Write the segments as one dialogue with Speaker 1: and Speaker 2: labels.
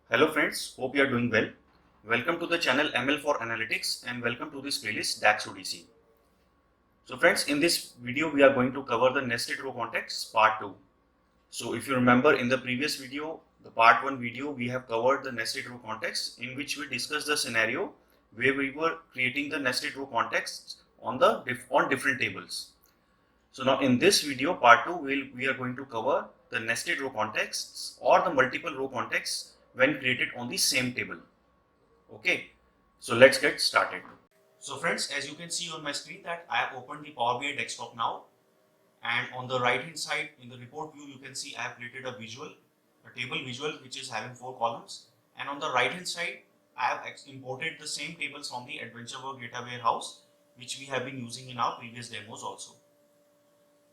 Speaker 1: Hello friends, hope you are doing well. Welcome to the channel ML for Analytics and welcome to this playlist DAX ODC. So friends, in this video we are going to cover the nested row context part 2. So if you remember in the previous video, the part 1 video, we have covered the nested row context in which we discussed the scenario where we were creating the nested row context on different tables. So now in this video part 2 we are going to cover the nested row contexts or the multiple row contexts when created on the same table. Okay, so let's get started. So friends, as you can see on my screen that I have opened the Power BI desktop now, and on the right hand side in the report view you can see I have created a table visual which is having 4 columns, and on the right hand side I have imported the same tables from the AdventureWorks data warehouse which we have been using in our previous demos also.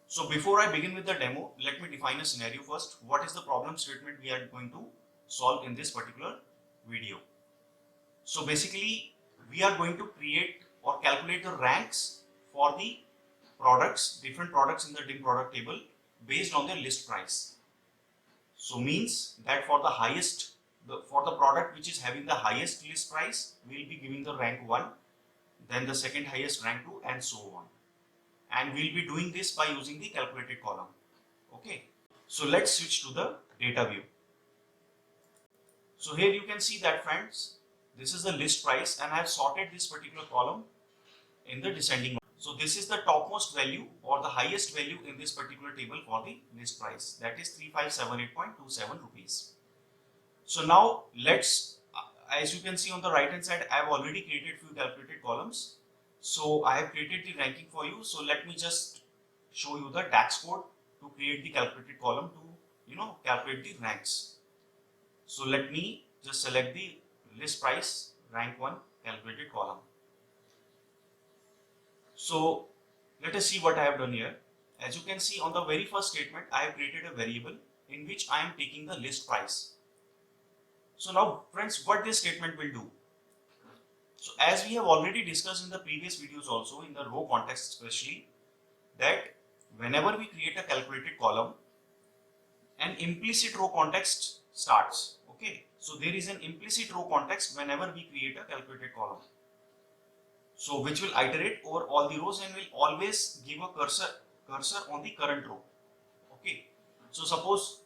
Speaker 1: So before I begin with the demo, let me define a scenario first. What is the problem statement we are going to solve in this particular video? So basically, we are going to create or calculate the ranks for the products, different products in the DIM product table based on their list price. So means that for the highest, for the product which is having the highest list price, we will be giving the rank 1, then the second highest rank 2 and so on. And we'll be doing this by using the calculated column. Okay. So let's switch to the data view. So here you can see that friends, this is the list price and I have sorted this particular column in the descending order. So this is the topmost value or the highest value in this particular table for the list price, that is 3578.27 rupees. So now let's, as you can see on the right hand side, I have already created few calculated columns. So I have created the ranking for you. So let me just show you the DAX code to create the calculated column to calculate the ranks. So let me just select the list price rank 1 calculated column. So let us see what I have done here. As you can see on the very first statement, I have created a variable in which I am taking the list price. So now friends, what this statement will do? So as we have already discussed in the previous videos also, in the row context especially, that whenever we create a calculated column, an implicit row context starts. Okay, so there is an implicit row context whenever we create a calculated column. So which will iterate over all the rows and will always give a cursor on the current row. Okay, so suppose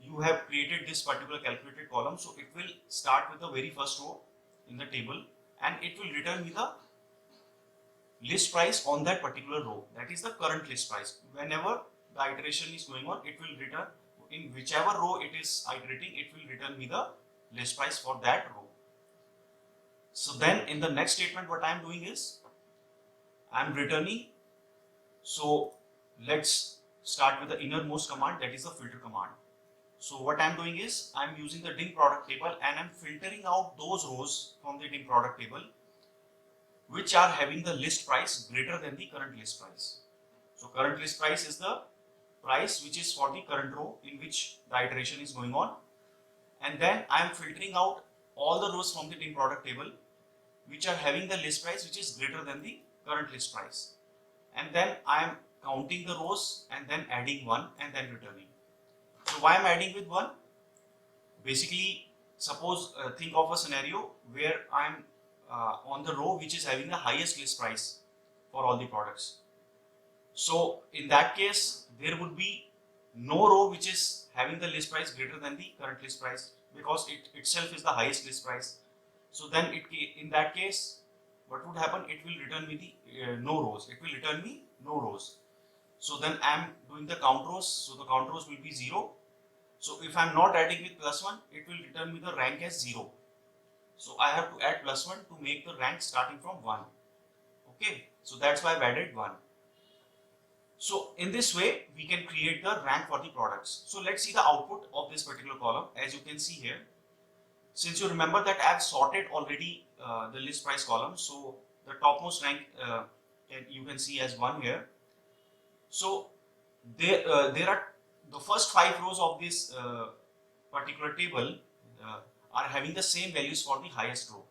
Speaker 1: you have created this particular calculated column, so it will start with the very first row in the table and it will return me the list price on that particular row, that is the current list price. Whenever the iteration is going on, it will return in whichever row it is iterating, it will return me the list price for that row. So then in the next statement what I am doing is I am returning. So let's start with the innermost command, that is the filter command. So what I am doing is I am using the DIM product table and I am filtering out those rows from the DIM product table which are having the list price greater than the current list price. So current list price is the price which is for the current row in which the iteration is going on, and then I am filtering out all the rows from the DIM product table which are having the list price which is greater than the current list price, and then I am counting the rows and then adding 1 and then returning. So why I am adding with 1? Basically, suppose think of a scenario where I am on the row which is having the highest list price for all the products. So in that case, there would be no row which is having the list price greater than the current list price because it itself is the highest list price. So then in that case, what would happen? It will return me the no rows. It will return me no rows. So then I am doing the count rows. So the count rows will be 0. So if I am not adding with +1, it will return me the rank as 0. So I have to add +1 to make the rank starting from 1. Okay, so that's why I've added 1. So in this way, we can create the rank for the products. So let's see the output of this particular column. As you can see here, since you remember that I have sorted already the list price column, so the topmost rank you can see as 1 here. So there are the first 5 rows of this particular table are having the same values for the highest row,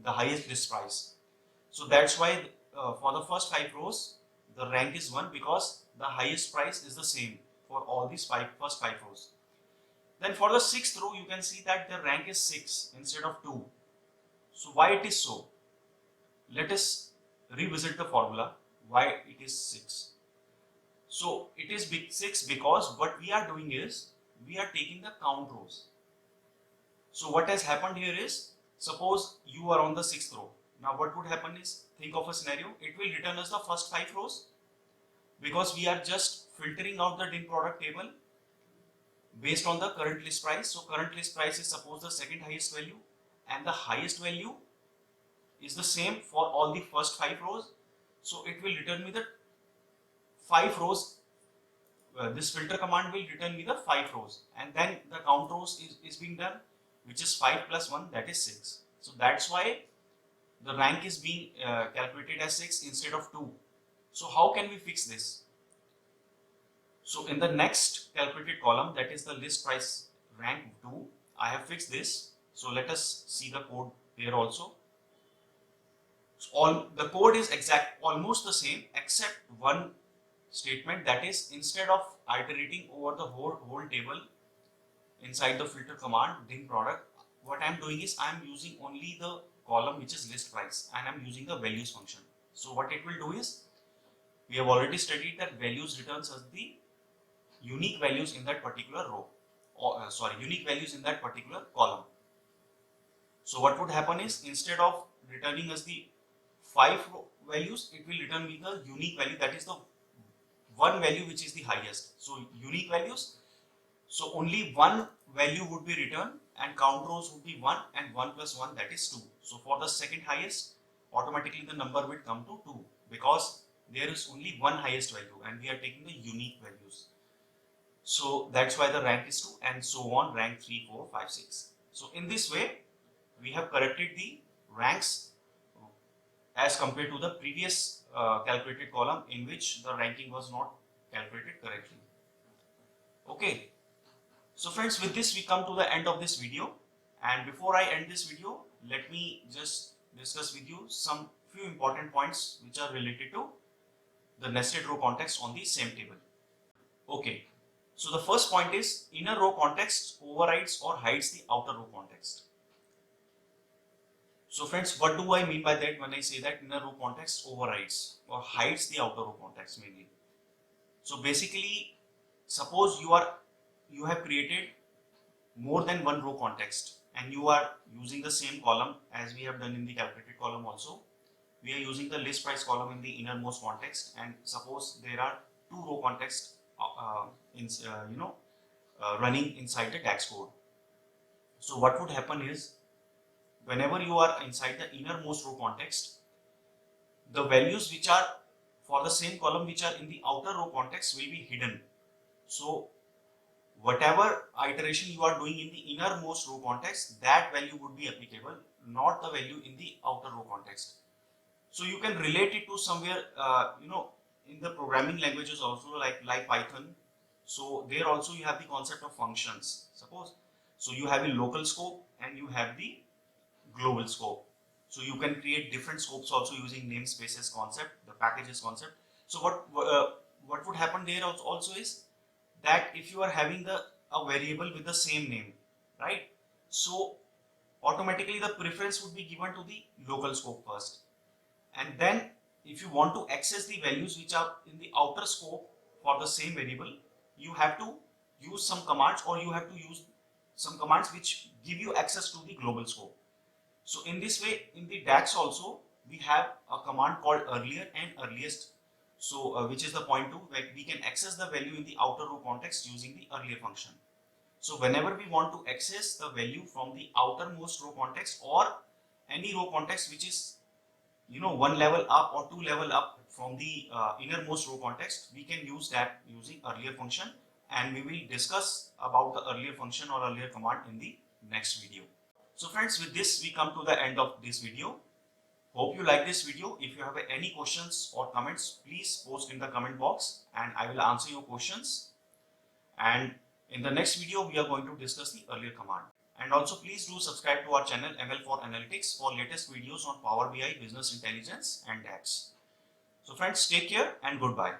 Speaker 1: the highest list price. So that's why for the first 5 rows the rank is 1 because the highest price is the same for all these first 5 rows. Then for the sixth row, you can see that the rank is 6 instead of 2. So why it is so? Let us revisit the formula why it is 6. So it is 6 because what we are doing is we are taking the count rows. So what has happened here is, suppose you are on the 6th row. Now what would happen is, think of a scenario, it will return us the first 5 rows because we are just filtering out the DIN product table based on the current list price. So current list price is suppose the second highest value, and the highest value is the same for all the first 5 rows. So it will return me the 5 rows. This filter command will return me the 5 rows, and then the count rows is being done, which is 5 plus 1, that is 6. So that's why the rank is being calculated as 6 instead of 2. So how can we fix this? So in the next calculated column, that is the list price rank 2, I have fixed this. So let us see the code here also. So the code is almost the same except one statement, that is, instead of iterating over the whole table inside the filter command DIN product, what I am doing is I am using only the column which is list price, and I am using the values function. So what it will do is, we have already studied that values returns us the unique values in that particular row, or unique values in that particular column. So what would happen is, instead of returning us the 5 values, it will return me the unique value, that is the one value which is the highest. So unique values, so only one value would be returned, and count rows would be 1, and 1 plus 1, that is 2. So for the second highest, automatically the number will come to 2 because there is only one highest value and we are taking the unique values. So that's why the rank is 2, and so on, rank 3, 4, 5, 6. So in this way, we have corrected the ranks as compared to the previous calculated column in which the ranking was not calculated correctly. Okay. So friends, with this we come to the end of this video, and before I end this video, let me just discuss with you some few important points which are related to the nested row context on the same table. Okay. So the first point is, inner row context overrides or hides the outer row context. So friends, what do I mean by that when I say that inner row context overrides or hides the outer row context mainly? So basically, suppose you have created more than one row context and you are using the same column as we have done in the calculated column also. We are using the list price column in the innermost context, and suppose there are 2 row contexts running inside the DAX code. So what would happen is, whenever you are inside the innermost row context, the values which are for the same column which are in the outer row context will be hidden. So whatever iteration you are doing in the innermost row context, that value would be applicable, not the value in the outer row context. So you can relate it to somewhere, in the programming languages also, like Python. So there also you have the concept of functions, suppose. So you have a local scope and you have the global scope. So you can create different scopes also using namespaces concept, the packages concept. So what would happen there also is that if you are having a variable with the same name, right? So automatically the preference would be given to the local scope first, and then if you want to access the values which are in the outer scope for the same variable, you have to use some commands, or you have to use some commands which give you access to the global scope. So in this way, in the DAX also, we have a command called earlier and earliest. So which is the point 2, where we can access the value in the outer row context using the earlier function. So whenever we want to access the value from the outermost row context or any row context which is, one level up or 2 level up from the innermost row context, we can use that using earlier function, and we will discuss about the earlier function or earlier command in the next video. So friends, with this we come to the end of this video. Hope you like this video. If you have any questions or comments, please post in the comment box and I will answer your questions. And in the next video, we are going to discuss the earlier command. And also please do subscribe to our channel ML4 Analytics for latest videos on Power BI, Business Intelligence and DAX. So friends, take care and goodbye.